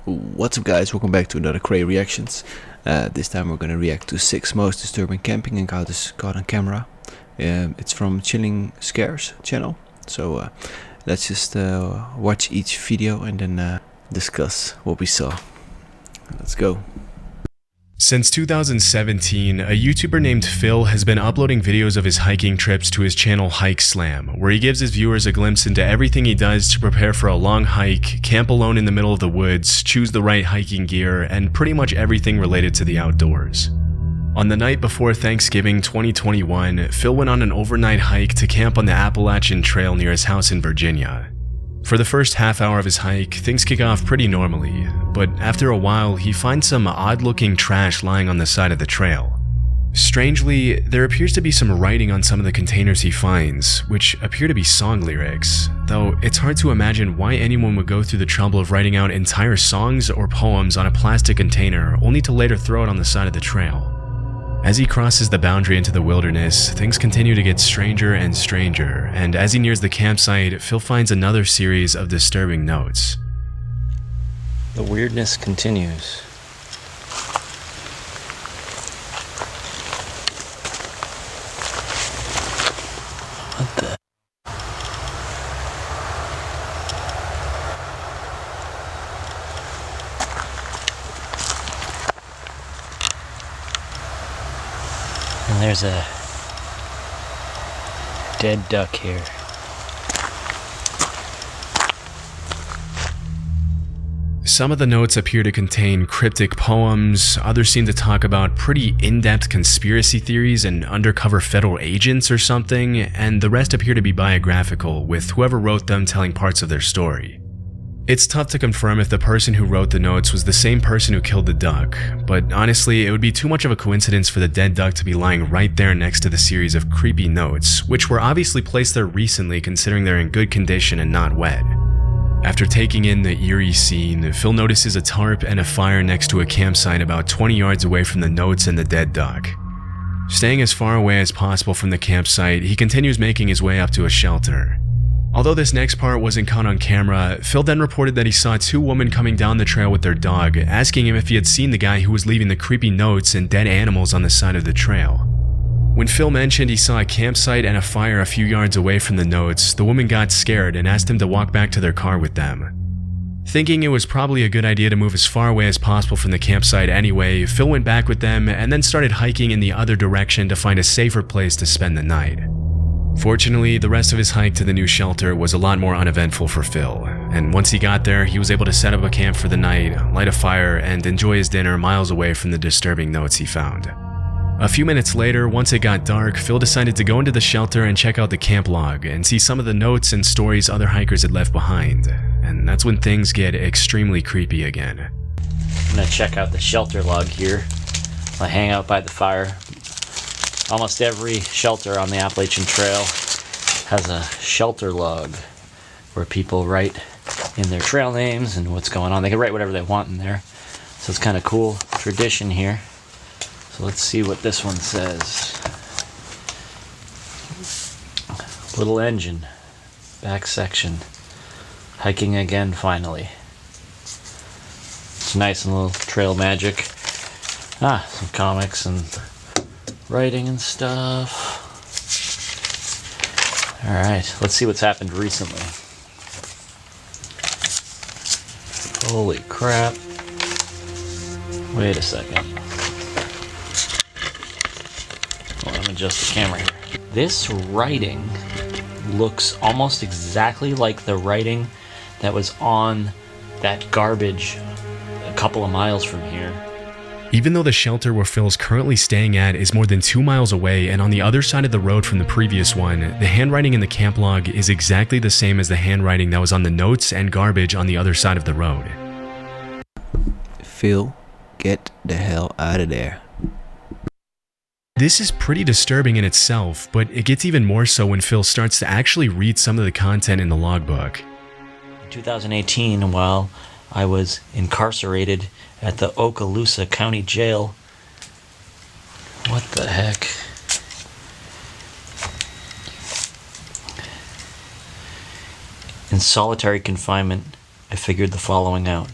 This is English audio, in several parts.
What's up guys, welcome back to another Krayreacts. This time we're gonna react to 6 most disturbing camping encounters caught on camera. It's from Chilling Scares channel. So let's just watch each video and then discuss what we saw. Let's go. Since 2017, a YouTuber named Phil has been uploading videos of his hiking trips to his channel Hike Slam, where he gives his viewers a glimpse into everything he does to prepare for a long hike, camp alone in the middle of the woods, choose the right hiking gear, and pretty much everything related to the outdoors. On the night before Thanksgiving 2021, Phil went on an overnight hike to camp on the Appalachian Trail near his house in Virginia. For the first half hour of his hike, things kick off pretty normally, but after a while, he finds some odd-looking trash lying on the side of the trail. Strangely, there appears to be some writing on some of the containers he finds, which appear to be song lyrics, though it's hard to imagine why anyone would go through the trouble of writing out entire songs or poems on a plastic container only to later throw it on the side of the trail. As he crosses the boundary into the wilderness, things continue to get stranger and stranger, and as he nears the campsite, Phil finds another series of disturbing notes. The weirdness continues. What the? And there's a dead duck here. Some of the notes appear to contain cryptic poems, others seem to talk about pretty in-depth conspiracy theories and undercover federal agents or something, and the rest appear to be biographical, with whoever wrote them telling parts of their story. It's tough to confirm if the person who wrote the notes was the same person who killed the duck, but honestly, it would be too much of a coincidence for the dead duck to be lying right there next to the series of creepy notes, which were obviously placed there recently considering they're in good condition and not wet. After taking in the eerie scene, Phil notices a tarp and a fire next to a campsite about 20 yards away from the notes and the dead duck. Staying as far away as possible from the campsite, he continues making his way up to a shelter. Although this next part wasn't caught on camera, Phil then reported that he saw 2 women coming down the trail with their dog, asking him if he had seen the guy who was leaving the creepy notes and dead animals on the side of the trail. When Phil mentioned he saw a campsite and a fire a few yards away from the notes, the woman got scared and asked him to walk back to their car with them. Thinking it was probably a good idea to move as far away as possible from the campsite anyway, Phil went back with them and then started hiking in the other direction to find a safer place to spend the night. Fortunately, the rest of his hike to the new shelter was a lot more uneventful for Phil, and once he got there, he was able to set up a camp for the night, light a fire, and enjoy his dinner miles away from the disturbing notes he found. A few minutes later, once it got dark, Phil decided to go into the shelter and check out the camp log and see some of the notes and stories other hikers had left behind, and that's when things get extremely creepy again. I'm gonna check out the shelter log here. I hang out by the fire. Almost every shelter on the Appalachian Trail has a shelter log where people write in their trail names and what's going on. They can write whatever they want in there. So it's kind of cool tradition here. So let's see what this one says. Little engine, back section. Hiking again finally. It's nice and little trail magic. Some comics and writing and stuff. Alright, let's see what's happened recently. Holy crap. Wait a second. Well, let me adjust the camera here. This writing looks almost exactly like the writing that was on that garbage a couple of miles from here. Even though the shelter where Phil's currently staying at is more than 2 miles away and on the other side of the road from the previous one, the handwriting in the camp log is exactly the same as the handwriting that was on the notes and garbage on the other side of the road. Phil, get the hell out of there. This is pretty disturbing in itself, but it gets even more so when Phil starts to actually read some of the content in the logbook. In 2018, while I was incarcerated at the Okaloosa County Jail. What the heck? In solitary confinement, I figured the following out.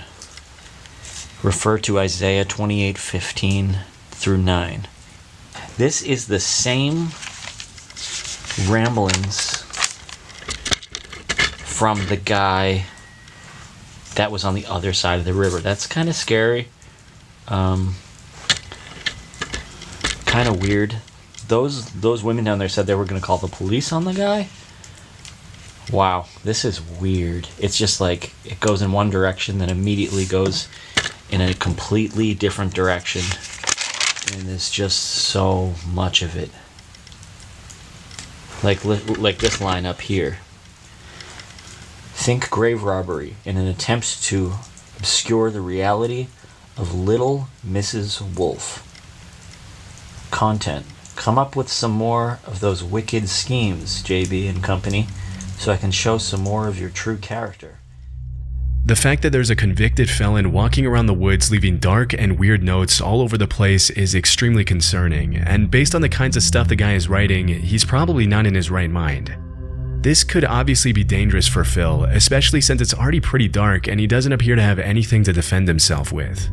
refer to Isaiah 28:15 through 9. This is the same ramblings from the guy that was on the other side of the river. That's kind of scary. Kind of weird. Those women down there said they were going to call the police on the guy. Wow, this is weird. It's just like it goes in one direction, then immediately goes in a completely different direction. And there's just so much of it. Like this line up here. Think grave robbery in an attempt to obscure the reality of Little Mrs. Wolf. Content. Come up with some more of those wicked schemes, JB and company, so I can show some more of your true character. The fact that there's a convicted felon walking around the woods leaving dark and weird notes all over the place is extremely concerning, and based on the kinds of stuff the guy is writing, he's probably not in his right mind. This could obviously be dangerous for Phil, especially since it's already pretty dark and he doesn't appear to have anything to defend himself with.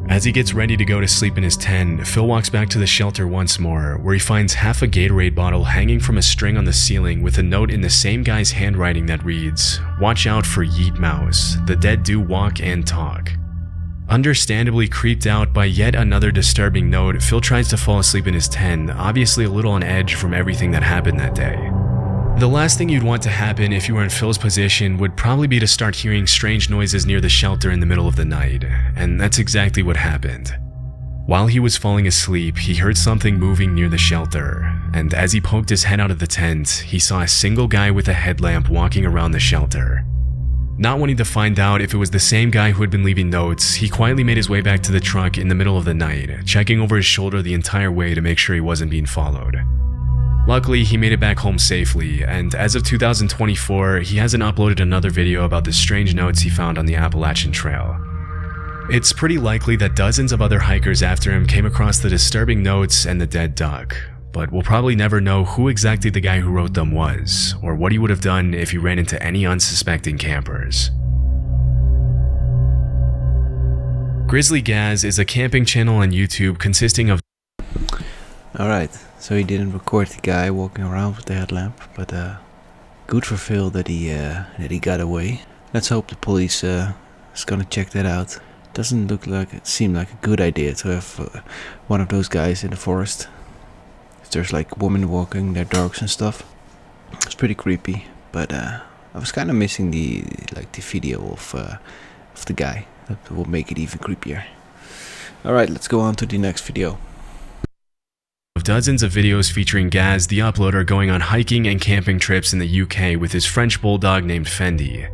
As he gets ready to go to sleep in his tent, Phil walks back to the shelter once more, where he finds half a Gatorade bottle hanging from a string on the ceiling with a note in the same guy's handwriting that reads, "Watch out for Yeet Mouse, the dead do walk and talk." Understandably creeped out by yet another disturbing note, Phil tries to fall asleep in his tent, obviously a little on edge from everything that happened that day. The last thing you'd want to happen if you were in Phil's position would probably be to start hearing strange noises near the shelter in the middle of the night, and that's exactly what happened. While he was falling asleep, he heard something moving near the shelter, and as he poked his head out of the tent, he saw a single guy with a headlamp walking around the shelter. Not wanting to find out if it was the same guy who had been leaving notes, he quietly made his way back to the truck in the middle of the night, checking over his shoulder the entire way to make sure he wasn't being followed. Luckily, he made it back home safely, and as of 2024, he hasn't uploaded another video about the strange notes he found on the Appalachian Trail. It's pretty likely that dozens of other hikers after him came across the disturbing notes and the dead duck, but we'll probably never know who exactly the guy who wrote them was, or what he would have done if he ran into any unsuspecting campers. Grizzly Gaz is a camping channel on YouTube consisting of... Alright, so he didn't record the guy walking around with the headlamp, but good for Phil that he got away. Let's hope the police is gonna check that out. Doesn't seem like a good idea to have one of those guys in the forest. If there's like women walking their dogs and stuff. It's pretty creepy, but I was kind of missing the video of the guy. That will make it even creepier. Alright, let's go on to the next video. Dozens of videos featuring Gaz, the uploader, going on hiking and camping trips in the UK with his French bulldog named Fendi.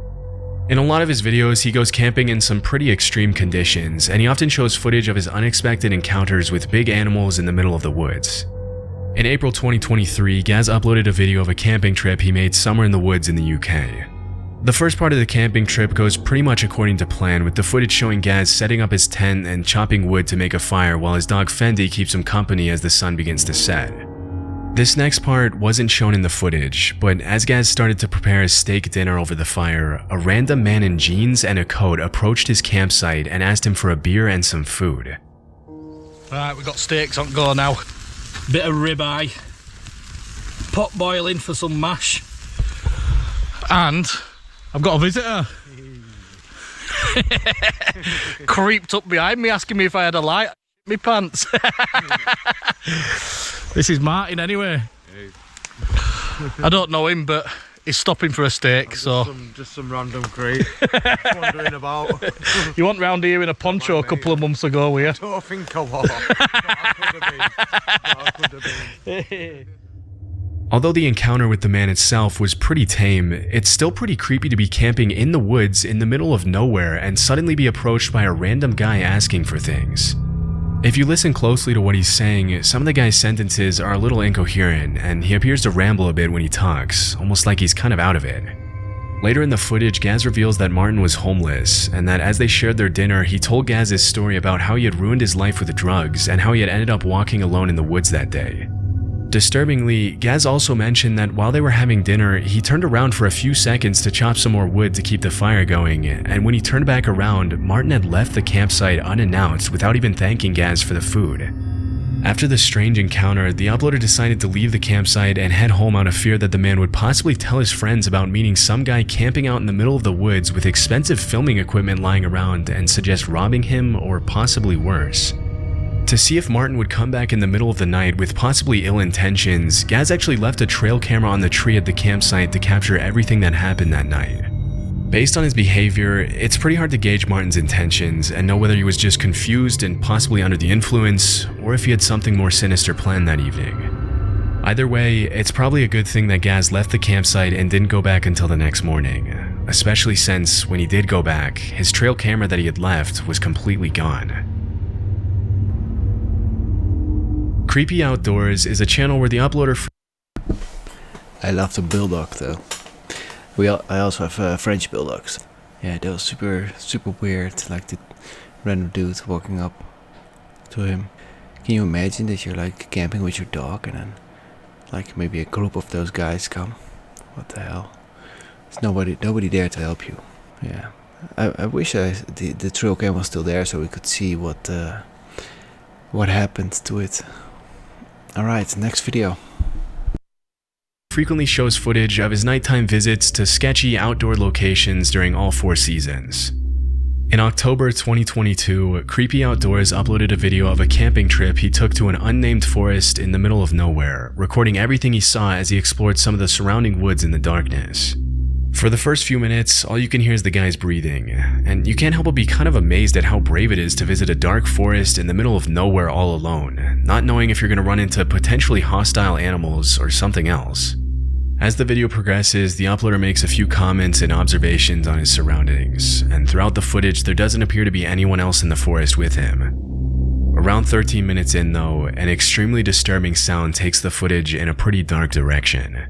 In a lot of his videos, he goes camping in some pretty extreme conditions, and he often shows footage of his unexpected encounters with big animals in the middle of the woods. In April 2023, Gaz uploaded a video of a camping trip he made somewhere in the woods in the UK. The first part of the camping trip goes pretty much according to plan, with the footage showing Gaz setting up his tent and chopping wood to make a fire while his dog Fendi keeps him company as the sun begins to set. This next part wasn't shown in the footage, but as Gaz started to prepare his steak dinner over the fire, a random man in jeans and a coat approached his campsite and asked him for a beer and some food. Right, we've got steaks on go now. Bit of ribeye, pot boiling for some mash, and I've got a visitor. Creeped up behind me asking me if I had a light. Me pants. This is Martin anyway. I don't know him, but he's stopping for a steak, just some random crate wandering about. You went round here in a poncho a couple of months ago, were you? I don't think I was. I could have been. Although the encounter with the man itself was pretty tame, it's still pretty creepy to be camping in the woods in the middle of nowhere and suddenly be approached by a random guy asking for things. If you listen closely to what he's saying, some of the guy's sentences are a little incoherent, and he appears to ramble a bit when he talks, almost like he's kind of out of it. Later in the footage, Gaz reveals that Martin was homeless, and that as they shared their dinner, he told Gaz his story about how he had ruined his life with drugs and how he had ended up walking alone in the woods that day. Disturbingly, Gaz also mentioned that while they were having dinner, he turned around for a few seconds to chop some more wood to keep the fire going, and when he turned back around, Martin had left the campsite unannounced without even thanking Gaz for the food. After the strange encounter, the uploader decided to leave the campsite and head home out of fear that the man would possibly tell his friends about meeting some guy camping out in the middle of the woods with expensive filming equipment lying around and suggest robbing him or possibly worse. To see if Martin would come back in the middle of the night with possibly ill intentions, Gaz actually left a trail camera on the tree at the campsite to capture everything that happened that night. Based on his behavior, it's pretty hard to gauge Martin's intentions and know whether he was just confused and possibly under the influence, or if he had something more sinister planned that evening. Either way, it's probably a good thing that Gaz left the campsite and didn't go back until the next morning, especially since, when he did go back, his trail camera that he had left was completely gone. Creepy Outdoors is a channel where the uploader... I love the bulldog though. I also have French bulldogs. Yeah, they were super weird, like the random dude walking up to him. Can you imagine that you're like camping with your dog and then like maybe a group of those guys come? What the hell? There's nobody there to help you. Yeah, I wish the trail cam was still there so we could see what happened to it. Alright, next video. Frequently shows footage of his nighttime visits to sketchy outdoor locations during all 4 seasons. In October 2022, Creepy Outdoors uploaded a video of a camping trip he took to an unnamed forest in the middle of nowhere, recording everything he saw as he explored some of the surrounding woods in the darkness. For the first few minutes, all you can hear is the guy's breathing, and you can't help but be kind of amazed at how brave it is to visit a dark forest in the middle of nowhere all alone, not knowing if you're going to run into potentially hostile animals or something else. As the video progresses, the uploader makes a few comments and observations on his surroundings, and throughout the footage there doesn't appear to be anyone else in the forest with him. Around 13 minutes in though, an extremely disturbing sound takes the footage in a pretty dark direction.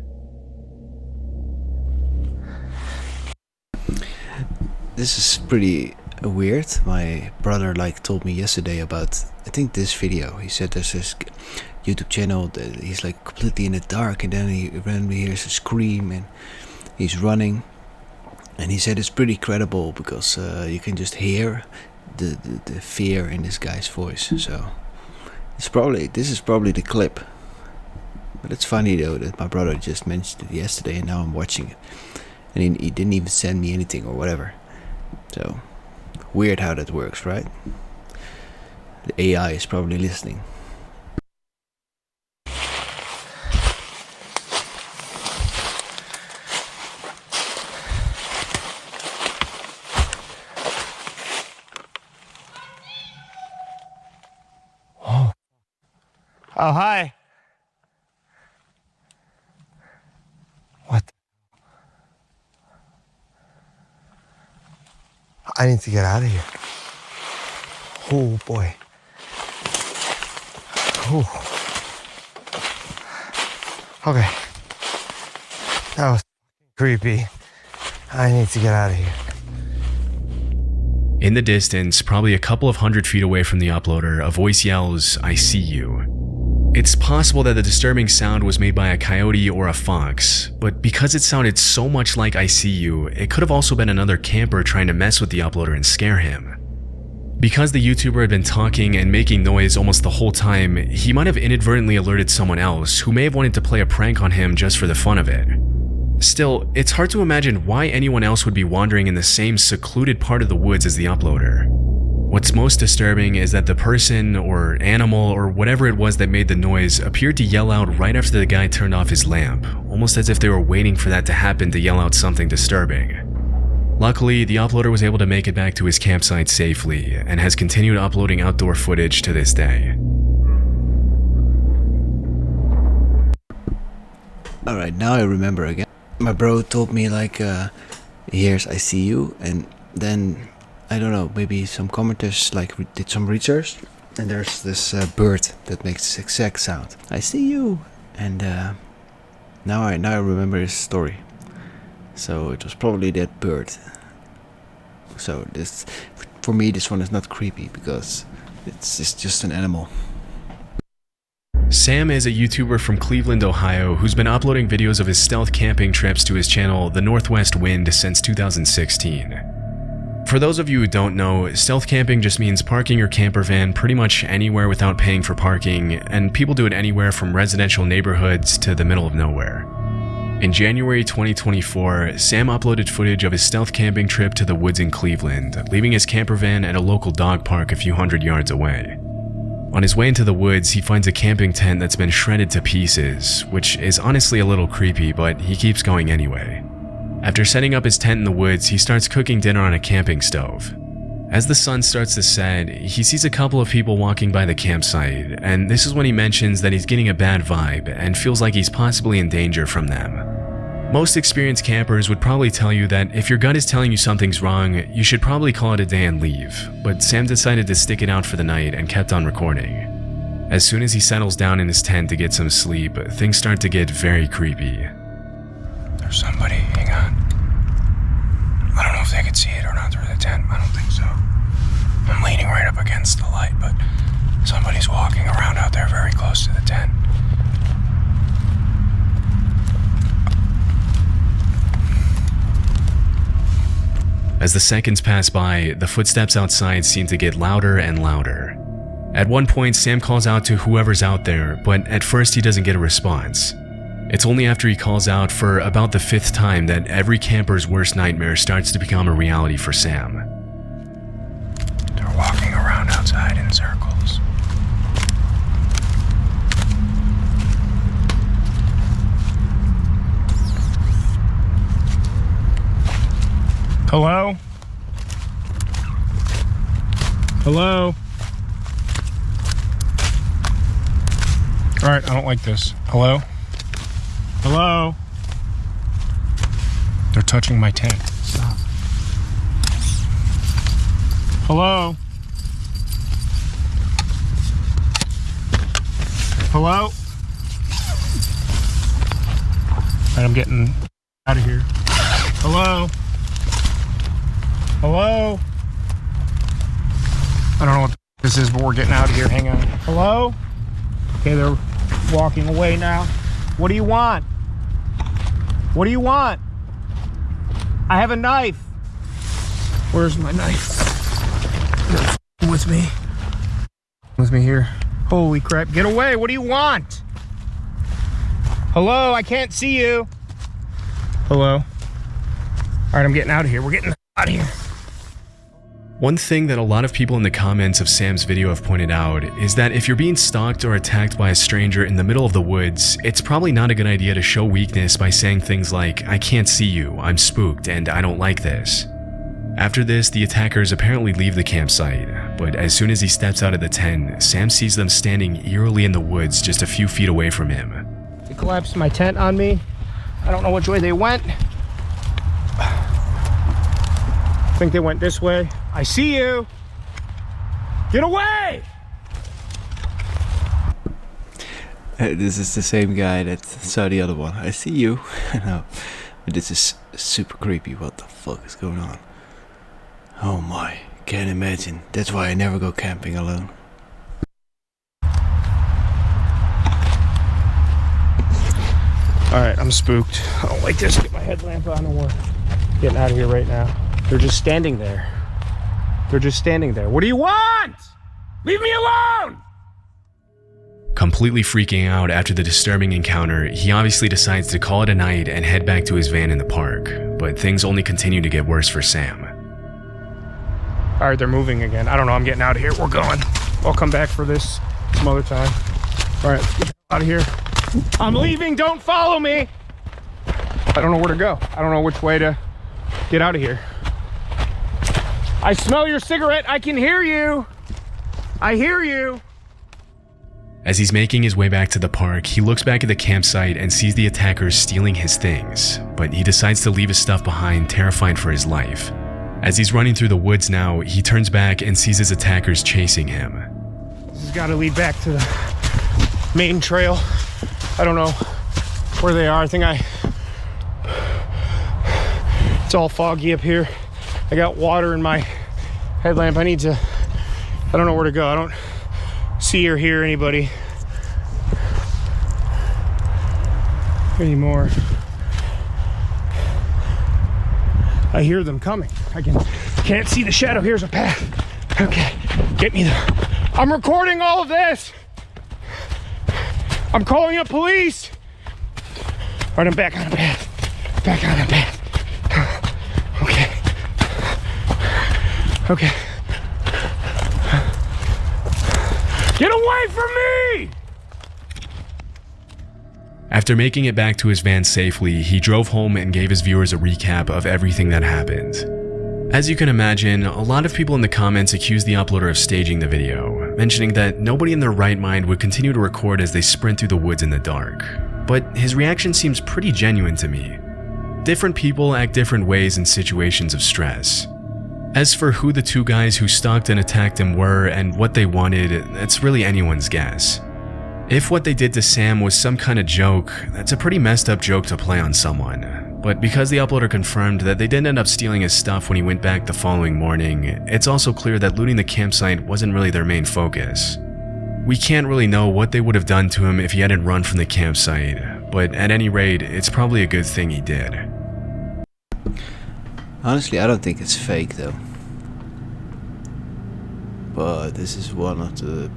This is pretty weird. My brother told me yesterday about, I think, this video. He said there's this YouTube channel that he's like completely in the dark and then he randomly hears a scream and he's running, and he said it's pretty credible because you can just hear the fear in this guy's voice. So this is probably the clip. But it's funny though that my brother just mentioned it yesterday and now I'm watching it and he didn't even send me anything or whatever. So weird how that works, right? The AI is probably listening. Oh, hi. What? I need to get out of here. Oh, boy. Oh. Okay. That was creepy. I need to get out of here. In the distance, probably a couple of 100 feet away from the uploader, a voice yells, "I see you." It's possible that the disturbing sound was made by a coyote or a fox, but because it sounded so much like "I see you," it could have also been another camper trying to mess with the uploader and scare him. Because the YouTuber had been talking and making noise almost the whole time, he might have inadvertently alerted someone else who may have wanted to play a prank on him just for the fun of it. Still, it's hard to imagine why anyone else would be wandering in the same secluded part of the woods as the uploader. What's most disturbing is that the person or animal or whatever it was that made the noise appeared to yell out right after the guy turned off his lamp, almost as if they were waiting for that to happen to yell out something disturbing. Luckily, the uploader was able to make it back to his campsite safely and has continued uploading outdoor footage to this day. Alright, now I remember again. My bro told me he hears "I see you," and then I don't know, maybe some commenters did some research and there's this bird that makes this exact sound. "I see you," and now I remember his story. So it was probably that bird. So for me this one is not creepy because it's just an animal. Sam is a YouTuber from Cleveland, Ohio, who's been uploading videos of his stealth camping trips to his channel, The Northwest Wind, since 2016. For those of you who don't know, stealth camping just means parking your camper van pretty much anywhere without paying for parking, and people do it anywhere from residential neighborhoods to the middle of nowhere. In January 2024, Sam uploaded footage of his stealth camping trip to the woods in Cleveland, leaving his camper van at a local dog park a few hundred yards away. On his way into the woods, he finds a camping tent that's been shredded to pieces, which is honestly a little creepy, but he keeps going anyway. After setting up his tent in the woods, he starts cooking dinner on a camping stove. As the sun starts to set, he sees a couple of people walking by the campsite, and this is when he mentions that he's getting a bad vibe and feels like he's possibly in danger from them. Most experienced campers would probably tell you that if your gut is telling you something's wrong, you should probably call it a day and leave, but Sam decided to stick it out for the night and kept on recording. As soon as he settles down in his tent to get some sleep, things start to get very creepy. There's somebody, hang on. I don't know if they could see it or not through the tent, I don't think so. I'm leaning right up against the light, but somebody's walking around out there very close to the tent. As the seconds pass by, the footsteps outside seem to get louder and louder. At one point, Sam calls out to whoever's out there, but at first he doesn't get a response. It's only after he calls out for about the 5th time that every camper's worst nightmare starts to become a reality for Sam. They're walking around outside in circles. Hello? Hello? Alright, I don't like this. Hello? Hello? They're touching my tent. Stop. Hello? Hello? Alright, I'm getting out of here. Hello? Hello? I don't know what this is, but we're getting out of here. Hang on. Hello? Okay, they're walking away now. What do you want? What do you want? I have a knife. Where's my knife? They're with me. With me here. Holy crap. Get away. What do you want? Hello? I can't see you. Hello? All right, I'm getting out of here. We're getting out of here. One thing that a lot of people in the comments of Sam's video have pointed out is that if you're being stalked or attacked by a stranger in the middle of the woods, it's probably not a good idea to show weakness by saying things like, "I can't see you, I'm spooked, and I don't like this." After this, the attackers apparently leave the campsite, but as soon as he steps out of the tent, Sam sees them standing eerily in the woods just a few feet away from him. They collapsed my tent on me. I don't know which way they went. I think they went this way. I see you. Get away! This is the same guy that saw the other one. I see you. No, but this is super creepy. What the fuck is going on? Oh my, can't imagine. That's why I never go camping alone. Alright, I'm spooked. I don't like this. Get my headlamp on and we're getting out of here right now. They're just standing there. They're just standing there. What do you want? Leave me alone! Completely freaking out after the disturbing encounter, he obviously decides to call it a night and head back to his van in the park, but things only continue to get worse for Sam. Alright, they're moving again. I don't know, I'm getting out of here. We're going. I'll come back for this some other time. Alright, get out of here. I'm leaving, don't follow me! I don't know where to go. I don't know which way to get out of here. I smell your cigarette. I can hear you. I hear you. As he's making his way back to the park, he looks back at the campsite and sees the attackers stealing his things, but he decides to leave his stuff behind, terrified for his life. As he's running through the woods now, he turns back and sees his attackers chasing him. This has got to lead back to the main trail. I don't know where they are. It's all foggy up here. I got water in my headlamp. I don't know where to go. I don't see or hear anybody. anymore. I hear them coming. Can't see the shadow. Here's a path. Okay, get me there. I'm recording all of this. I'm calling up police. All right, I'm back on the path. Back on the path. Okay. Okay. Get away from me! After making it back to his van safely, he drove home and gave his viewers a recap of everything that happened. As you can imagine, a lot of people in the comments accused the uploader of staging the video, mentioning that nobody in their right mind would continue to record as they sprint through the woods in the dark. But his reaction seems pretty genuine to me. Different people act different ways in situations of stress. As for who the two guys who stalked and attacked him were and what they wanted, that's really anyone's guess. If what they did to Sam was some kind of joke, that's a pretty messed up joke to play on someone. But because the uploader confirmed that they didn't end up stealing his stuff when he went back the following morning, it's also clear that looting the campsite wasn't really their main focus. We can't really know what they would have done to him if he hadn't run from the campsite, but at any rate, it's probably a good thing he did. Honestly, I don't think it's fake though. But this is one of the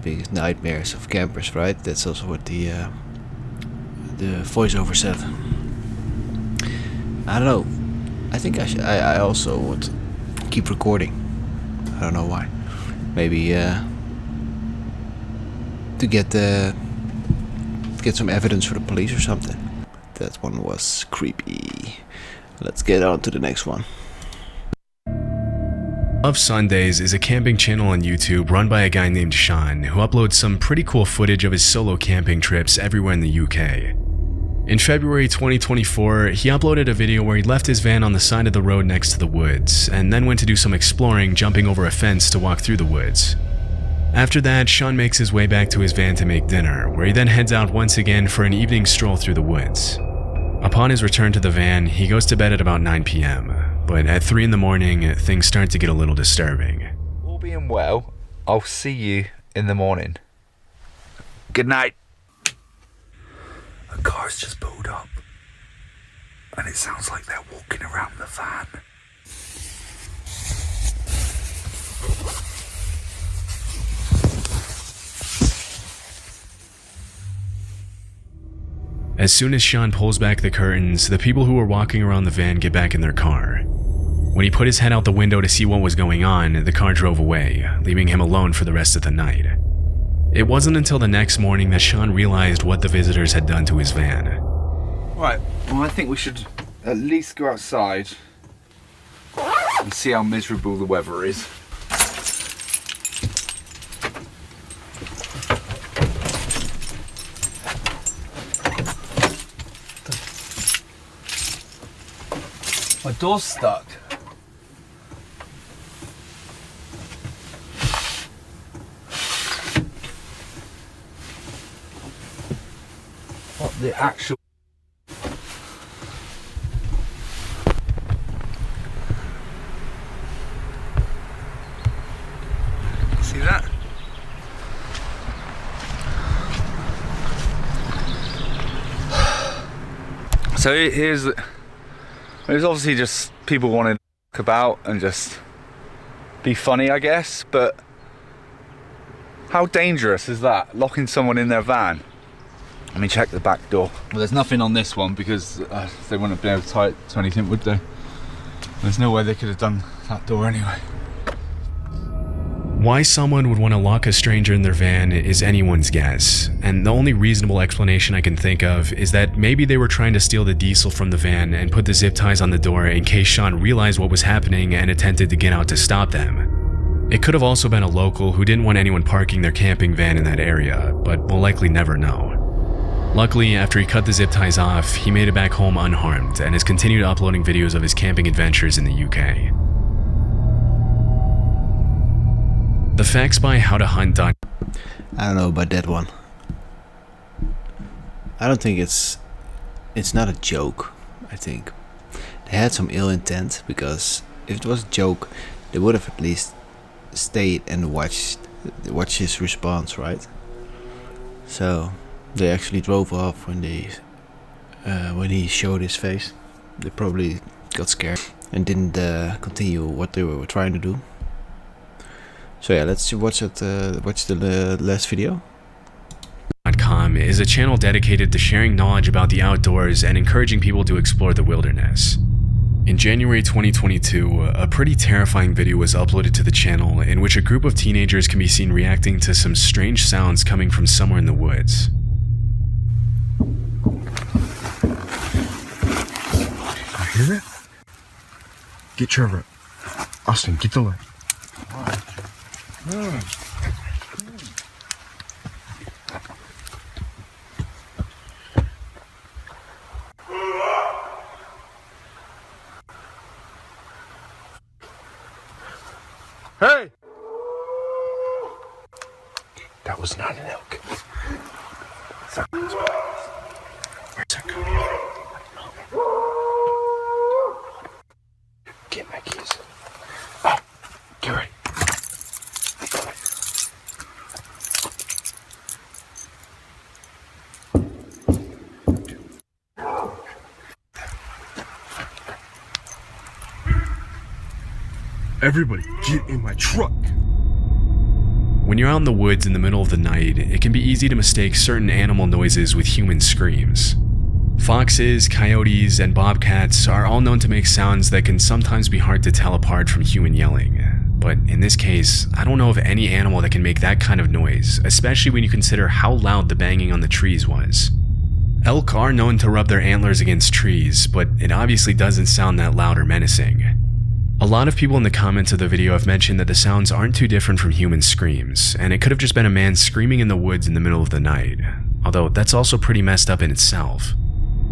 biggest nightmares of campers, right? That's also what the voiceover said. I don't know. I think I also would keep recording. I don't know why. Maybe to get some evidence for the police or something. That one was creepy. Let's get on to the next one. Love Sundays is a camping channel on YouTube run by a guy named Sean, who uploads some pretty cool footage of his solo camping trips everywhere in the UK. In February 2024, he uploaded a video where he left his van on the side of the road next to the woods, and then went to do some exploring, jumping over a fence to walk through the woods. After that, Sean makes his way back to his van to make dinner, where he then heads out once again for an evening stroll through the woods. Upon his return to the van, he goes to bed at about 9 p.m., but at 3 in the morning, things start to get a little disturbing. All being well, I'll see you in the morning. Good night. A car's just pulled up, and it sounds like they're walking around the van. As soon as Sean pulls back the curtains, the people who were walking around the van get back in their car. When he put his head out the window to see what was going on, the car drove away, leaving him alone for the rest of the night. It wasn't until the next morning that Sean realized what the visitors had done to his van. Right, well, I think we should at least go outside and see how miserable the weather is. My door's stuck. What the actual... See that? So here's obviously just people wanting to talk about and just be funny, I guess, but how dangerous is that, locking someone in their van? Let me check the back door. Well, there's nothing on this one because they wouldn't have been able to tie it to anything, would they? There's no way they could have done that door anyway. Why someone would want to lock a stranger in their van is anyone's guess, and the only reasonable explanation I can think of is that maybe they were trying to steal the diesel from the van and put the zip ties on the door in case Sean realized what was happening and attempted to get out to stop them. It could have also been a local who didn't want anyone parking their camping van in that area, but we'll likely never know. Luckily, after he cut the zip ties off, he made it back home unharmed and has continued uploading videos of his camping adventures in the UK. The facts by How to Hunt. I don't know about that one. I don't think it's not a joke. I think they had some ill intent, because if it was a joke, they would have at least stayed and watched his response, right? So they actually drove off when he showed his face. They probably got scared and didn't continue what they were trying to do. So yeah, let's watch the last video. .com is a channel dedicated to sharing knowledge about the outdoors and encouraging people to explore the wilderness. In January 2022, a pretty terrifying video was uploaded to the channel in which a group of teenagers can be seen reacting to some strange sounds coming from somewhere in the woods. You hear it? Get Trevor. Austin, get the light. Hey! That was not an elk. Where's that coming from? Get my keys. Oh, get ready. Everybody, get in my truck. When you're out in the woods in the middle of the night, it can be easy to mistake certain animal noises with human screams. Foxes, coyotes, and bobcats are all known to make sounds that can sometimes be hard to tell apart from human yelling. But in this case, I don't know of any animal that can make that kind of noise, especially when you consider how loud the banging on the trees was. Elk are known to rub their antlers against trees, but it obviously doesn't sound that loud or menacing. A lot of people in the comments of the video have mentioned that the sounds aren't too different from human screams, and it could have just been a man screaming in the woods in the middle of the night, although that's also pretty messed up in itself.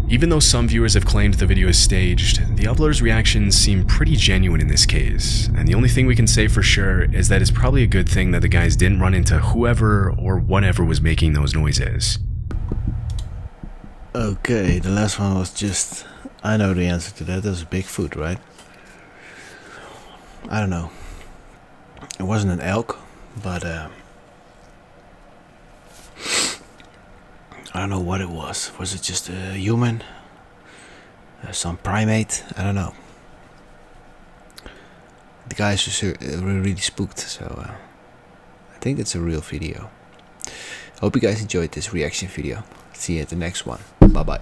Even though some viewers have claimed the video is staged, the uploader's reactions seem pretty genuine in this case, and the only thing we can say for sure is that it's probably a good thing that the guys didn't run into whoever or whatever was making those noises. Okay, the last one was just... I know the answer to that. That was Bigfoot, right? I don't know. It wasn't an elk, but I don't know what it was. Was it just a human? Some primate? I don't know. The guys were really spooked, so I think it's a real video. Hope you guys enjoyed this reaction video. See you at the next one. Bye bye.